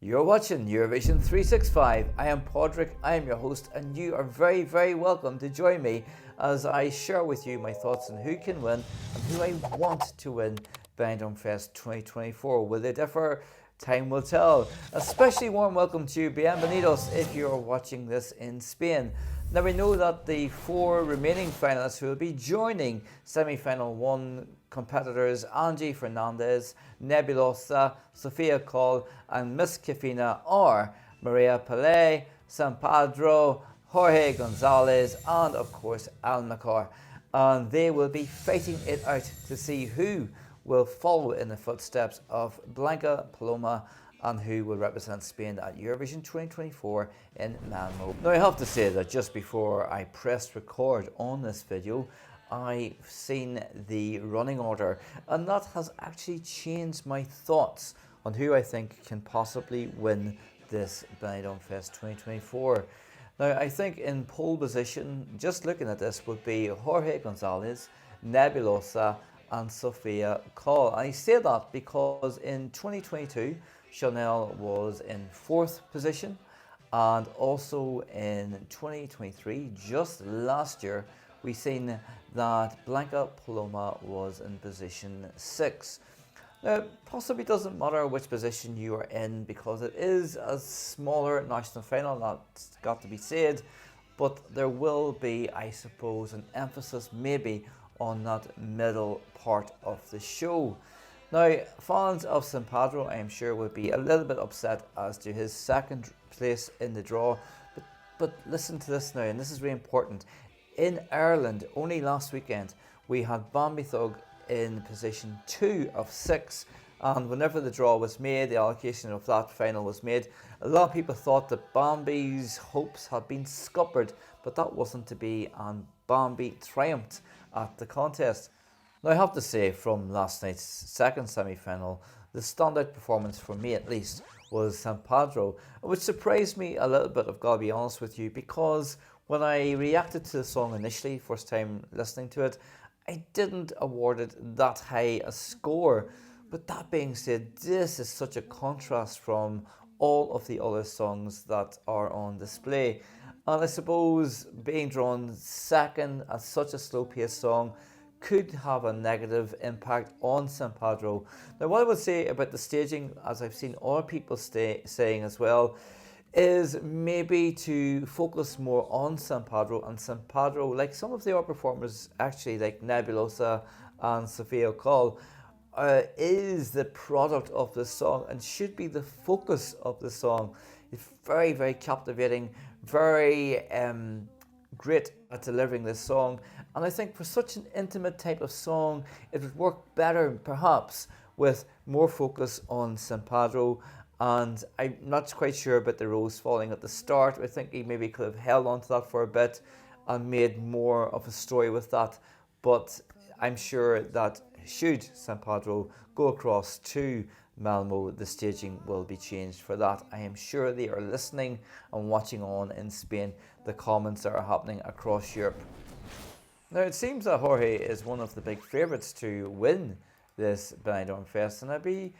You're watching Eurovision 365. I am Podrick, I am your host, and you are very, very welcome to join me as I share with you my thoughts on who can win and who I want to win Benidorm Fest 2024. Will they differ? Time will tell. Especially warm welcome to you, bienvenidos, if you're watching this in Spain. Now we know that the four remaining finalists who will be joining semi-final one competitors Angy Fernández, Nebulossa, Sofia Coll and Miss Kifina are Maria Pelé, San Pedro, Jorge Gonzalez and of course Almacar. And they will be fighting it out to see who will follow in the footsteps of Blanca Paloma and who will represent Spain at Eurovision 2024 in Malmö. Now I have to say that just before I pressed record on this video, I've seen the running order and that has actually changed my thoughts on who I think can possibly win this Benidorm Fest 2024. Now I think in pole position, just looking at this, would be Jorge Gonzalez, Nebulossa and Sofia Coll. And I say that because in 2022 Chanel was in 4th position, and also in 2023, just last year, we seen that Blanca Paloma was in position 6. Now, possibly doesn't matter which position you are in because it is a smaller national final, that's got to be said, but there will be, I suppose, an emphasis maybe on that middle part of the show. Now, fans of San Pedro, I am sure, will be a little bit upset as to his 2nd place in the draw. But listen to this now, and this is really important. In Ireland, only last weekend, we had Bambi Thug in position 2 of 6. And whenever the draw was made, the allocation of that final was made, a lot of people thought that Bambi's hopes had been scuppered, but that wasn't to be, and Bambi triumphed at the contest. Now I have to say, from last night's 2nd semi-final, the standout performance for me at least was San Pedro, which surprised me a little bit, I've got to be honest with you, because when I reacted to the song initially, first time listening to it, I didn't award it that high a score. But that being said, this is such a contrast from all of the other songs that are on display. And I suppose being drawn 2nd at such a slow-paced song could have a negative impact on San Pedro. Now what I would say about the staging, as I've seen other people saying as well, is maybe to focus more on San Pedro. And San Pedro, like some of the other performers actually, like Nebulossa and Sofia Coll, is the product of the song and should be the focus of the song. It's very, very captivating, very great at delivering this song, and I think for such an intimate type of song it would work better perhaps with more focus on San Pedro. And I'm not quite sure about the rose falling at the start. I think he maybe could have held on to that for a bit and made more of a story with that, but I'm sure that should San Pedro go across to Malmö, the staging will be changed for that. I am sure they are listening and watching on in Spain the comments that are happening across Europe. Now it seems that Jorge is one of the big favourites to win this Benidorm Fest, and I'm going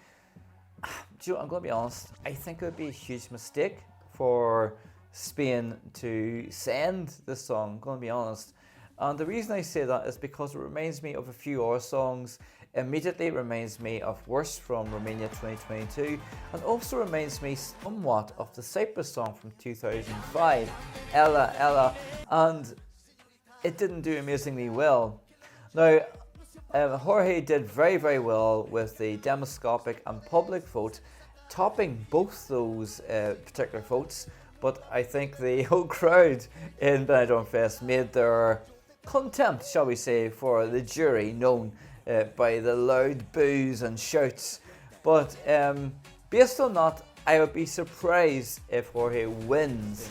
to be honest, I think it would be a huge mistake for Spain to send this song, I'm going to be honest. And the reason I say that is because it reminds me of a few other songs. Immediately it reminds me of Worst from Romania 2022, and also reminds me somewhat of the Cyprus song from 2005, Ella Ella, and it didn't do amazingly well. Now, Jorge did very, very well with the demoscopic and public vote, topping both those particular votes, but I think the whole crowd in Benidorm Fest made their contempt, shall we say, for the jury known by the loud boos and shouts. But based on that, I would be surprised if Jorge wins.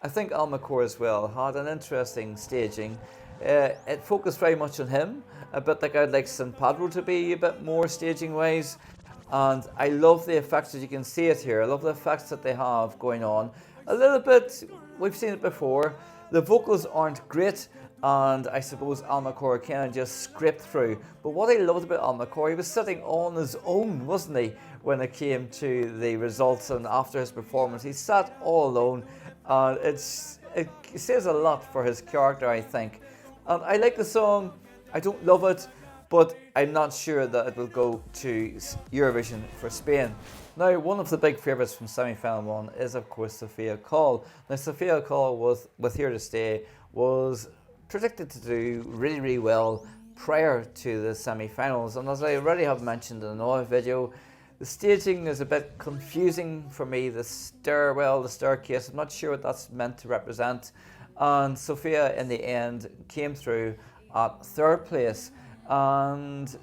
I think Almacar as well had an interesting staging. It focused very much on him, a bit like I'd like San Pedro to be a bit more staging wise. And I love the effects, as you can see it here. I love the effects that they have going on. A little bit, we've seen it before. The vocals aren't great, and I suppose Almacore kind of just scraped through. But what I loved about Almacore, he was sitting on his own, wasn't he, when it came to the results and after his performance. He sat all alone, and it says a lot for his character, I think. And I like the song. I don't love it, but I'm not sure that it will go to Eurovision for Spain. Now, one of the big favourites from semi-final 1 is, of course, Sofia Call. Now, Sofia Call, with Here to Stay, was predicted to do really, really well prior to the semi-finals. And as I already have mentioned in another video, the staging is a bit confusing for me. The staircase, I'm not sure what that's meant to represent. And Sofia, in the end, came through at 3rd place and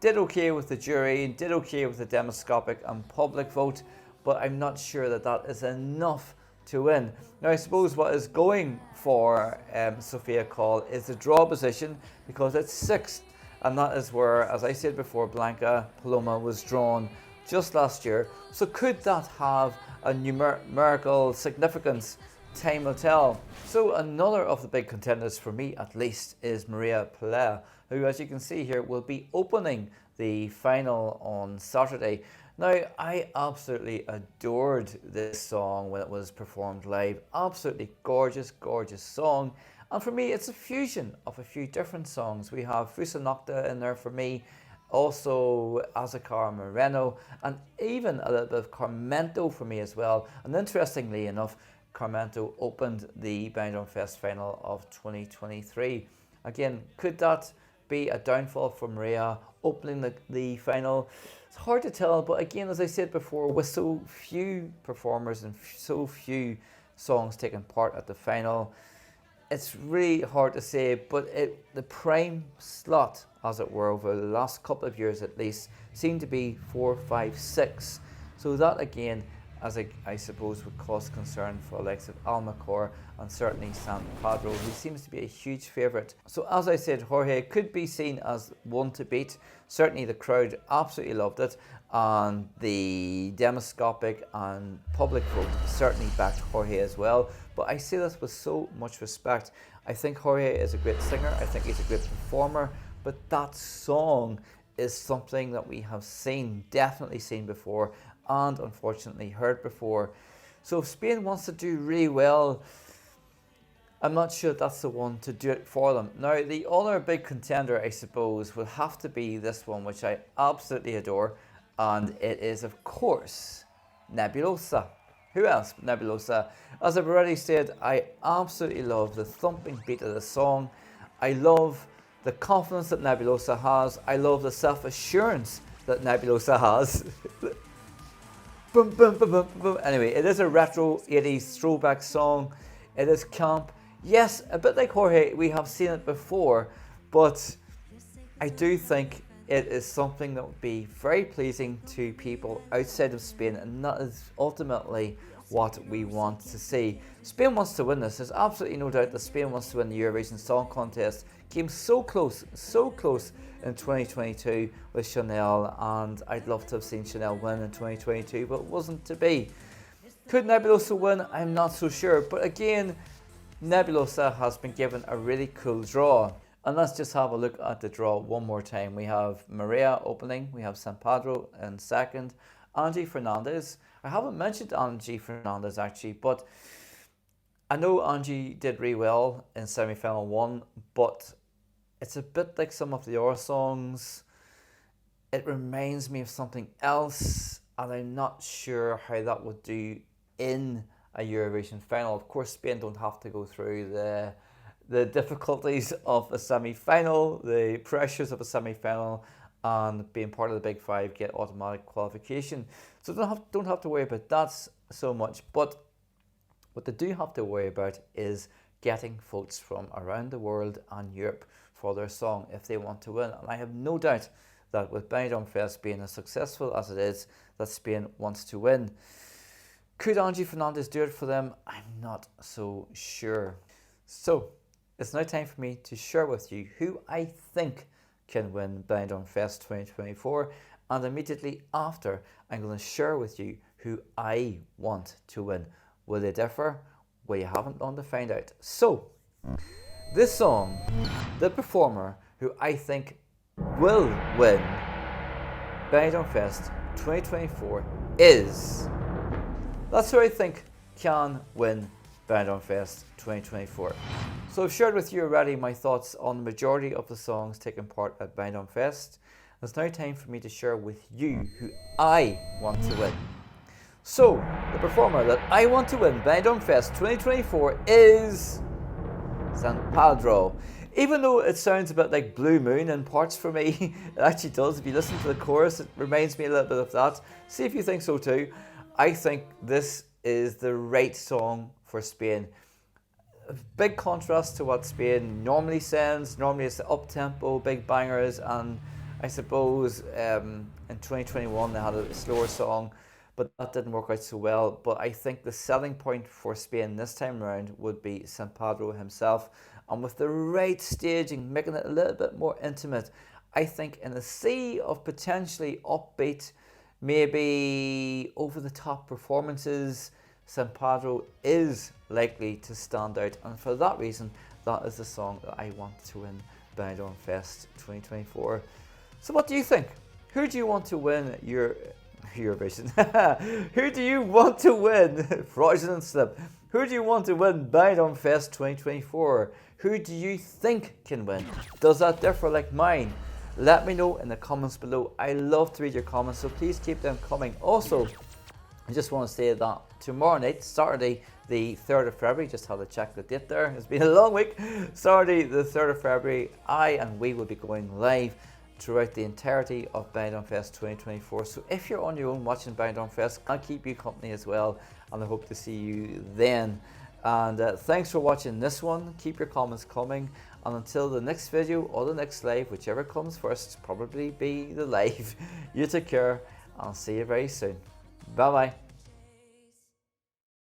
did okay with the jury, did okay with the demoscopic and public vote, but I'm not sure that that is enough to win. Now, I suppose what is going for Sofia Call is the draw position, because it's 6th, and that is where, as I said before, Blanca Paloma was drawn just last year. So could that have a numerical significance? Time will tell. So another of the big contenders, for me at least, is Maria Pelea, who, as you can see here, will be opening the final on Saturday. Now, I absolutely adored this song when it was performed live. Absolutely gorgeous, gorgeous song. And for me, it's a fusion of a few different songs. We have Fusa Nocta in there for me, also Azucar Moreno, and even a little bit of Carmento for me as well. And interestingly enough, Carmento opened the Benidorm Fest final of 2023. Again, could that be a downfall for Maria opening the final? It's hard to tell, but again, as I said before, with so few performers and so few songs taking part at the final, it's really hard to say. But the prime slot, as it were, over the last couple of years at least, seemed to be 4, 5, 6. So that again, as I suppose, would cause concern for the likes of Almacore and certainly San Pedro, who seems to be a huge favourite. So as I said, Jorge could be seen as one to beat. Certainly the crowd absolutely loved it, and the demoscopic and public vote certainly backed Jorge as well. But I say this with so much respect. I think Jorge is a great singer, I think he's a great performer, but that song is something that we have definitely seen before, and unfortunately heard before. So if Spain wants to do really well, I'm not sure that's the one to do it for them. Now, the other big contender, I suppose, will have to be this one, which I absolutely adore, and it is, of course, Nebulossa. Who else but Nebulossa? As I've already said, I absolutely love the thumping beat of the song. I love the confidence that Nebulossa has. I love the self-assurance that Nebulossa has. Boom, boom, boom, boom, boom. Anyway, it is a retro 80s throwback song. It is camp. Yes, a bit like Jorge, we have seen it before, but I do think it is something that would be very pleasing to people outside of Spain, and that is ultimately what we want to see. Spain wants to win this. There's absolutely no doubt that Spain wants to win the Eurovision Song Contest. Came so close in 2022 with Chanel, and I'd love to have seen Chanel win in 2022, but it wasn't to be. Could Nebulossa win? I'm not so sure, but again, Nebulossa has been given a really cool draw. And let's just have a look at the draw one more time. We have Maria opening, we have San Pedro in second, Angy Fernández. I haven't mentioned Angy Fernández actually, but I know Angy did really well in semi-final 1, but it's a bit like some of the other songs. It reminds me of something else, and I'm not sure how that would do in a Eurovision final. Of course, Spain don't have to go through the difficulties of a semi-final, the pressures of a semi-final, and being part of the Big Five, get automatic qualification. So don't have to worry about that so much. But what they do have to worry about is getting votes from around the world and Europe for their song if they want to win. And I have no doubt that with Benidorm Fest being as successful as it is, that Spain wants to win. Could Angy Fernández do it for them? I'm not so sure. So it's now time for me to share with you who I think can win Benidorm Fest 2024, and immediately after I'm going to share with you who I want to win. Will they differ? Well, you haven't long to find out. So This song, the performer who I think will win Benidorm Fest 2024 is... That's who I think can win Benidorm Fest 2024. So I've shared with you already my thoughts on the majority of the songs taking part at Benidorm Fest. It's now time for me to share with you who I want to win. So, the performer that I want to win Benidorm Fest 2024 is San Pedro. Even though it sounds a bit like Blue Moon in parts for me, it actually does. If you listen to the chorus, it reminds me a little bit of that. See if you think so too. I think this is the right song for Spain. A big contrast to what Spain normally sends. Normally it's the up-tempo, big bangers, and I suppose in 2021 they had a slower song, but that didn't work out so well. But I think the selling point for Spain this time around would be San Pedro himself, and with the right staging, making it a little bit more intimate, I think in a sea of potentially upbeat, maybe over-the-top performances, San Pedro is likely to stand out, and for that reason, that is the song that I want to win Benidorm Fest 2024. So what do you think? Who do you want to win your Eurovision? Who do you want to win? Fraudulent slip. Who do you want to win Benidorm Fest 2024? Who do you think can win? Does that differ like mine? Let me know in the comments below. I love to read your comments, so please keep them coming. Also, I just want to say that tomorrow night, Saturday the 3rd of February, just had to check the date there, it's been a long week. Saturday the 3rd of February, we will be going live throughout the entirety of Benidorm Fest 2024. So if you're on your own watching Benidorm Fest, I'll keep you company as well, and I hope to see you then. And thanks for watching this one. Keep your comments coming, and until the next video or the next live, whichever comes first, probably be the live. You take care, and I'll see you very soon. Bye bye.